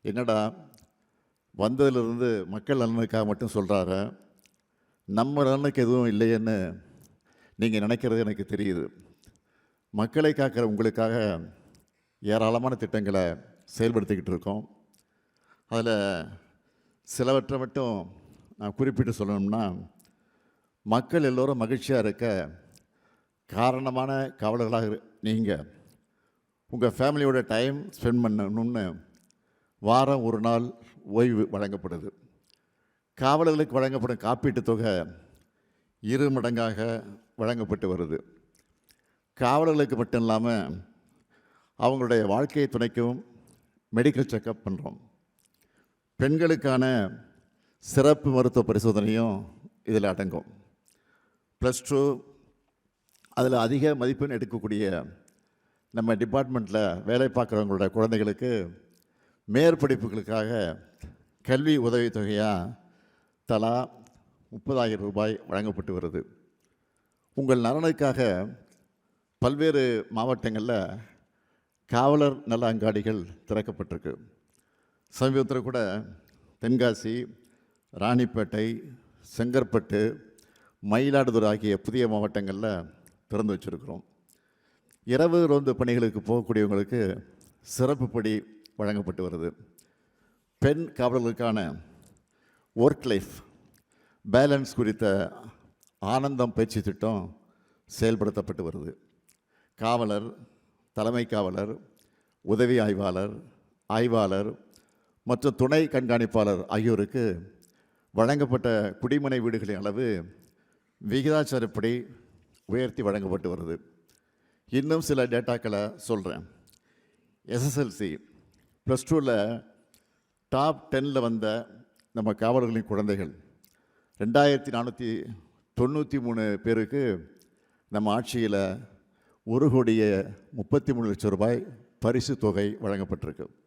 என்னடா வந்ததிலிருந்து மக்கள் நலனுக்காக மட்டும் சொல்கிறாரு, நம்ம நலனுக்கு எதுவும் இல்லையேன்னு நீங்கள் நினைக்கிறது எனக்கு தெரியுது. மக்களை காக்கிற உங்களுக்காக ஏராளமான திட்டங்களை செயல்படுத்திக்கிட்டு இருக்கோம். அதில் சிலவற்றை மட்டும் நான் குறிப்பிட்டு சொல்லணும்னா, மக்கள் எல்லோரும் மகிழ்ச்சியாக இருக்க காரணமான காவலர்களாக நீங்கள் உங்கள் ஃபேமிலியோட டைம் ஸ்பெண்ட் பண்ணணும்னு வாரம் ஒரு நாள் ஓய்வு வழங்கப்படுது. காவலர்களுக்கு வழங்கப்படும் காப்பீட்டுத் தொகை 2 மடங்காக வழங்கப்பட்டு வருது. காவலர்களுக்கு மட்டும் இல்லாமல் அவங்களுடைய வாழ்க்கையை துணைக்கும் மெடிக்கல் செக்கப் பண்ணுறோம். பெண்களுக்கான சிறப்பு மருத்துவ பரிசோதனையும் இதில் அடங்கும். +2 அதில் அதிக மதிப்பெண் எடுக்கக்கூடிய நம்ம டிபார்ட்மெண்ட்டில் வேலை பார்க்குறவங்களோட குழந்தைகளுக்கு மேற்படிப்புகளுக்காக கல்வி உதவித்தொகையாக தலா 30,000 ரூபாய் வழங்கப்பட்டு வருது. உங்கள் நலனுக்காக பல்வேறு மாவட்டங்களில் காவலர் நல அங்காடிகள் திறக்கப்பட்டிருக்கு. சமீபத்தில் கூட தென்காசி, ராணிப்பேட்டை, செங்கற்பட்டு, மயிலாடுதுறை ஆகிய புதிய மாவட்டங்களில் திறந்து வச்சுருக்கிறோம். இரவு ரோந்து பணிகளுக்கு போகக்கூடியவங்களுக்கு சிறப்பு படி வழங்கப்பட்டு வருது. பெண் காவலர்களுக்கான ஒர்க் லைஃப் பேலன்ஸ் குறித்த ஆனந்தம் பயிற்சி திட்டம் செயல்படுத்தப்பட்டு வருது. காவலர், தலைமை காவலர், உதவி ஆய்வாளர், ஆய்வாளர் மற்றும் துணை கண்காணிப்பாளர் ஆகியோருக்கு வழங்கப்பட்ட குடிமனை வீடுகளின் அளவு விகிதாச்சாரப்படி உயர்த்தி வழங்கப்பட்டு வருது. இன்னும் சில டேட்டாக்களை சொல்கிறேன். எஸ்எஸ்எல்சி +2ல் டாப் 10ல் வந்த நம்ம காவலர்களின் குழந்தைகள் 2493 பேருக்கு நம்ம ஆட்சியில் 1,33,00,000 ரூபாய் பரிசு தொகை வழங்கப்பட்டிருக்கு.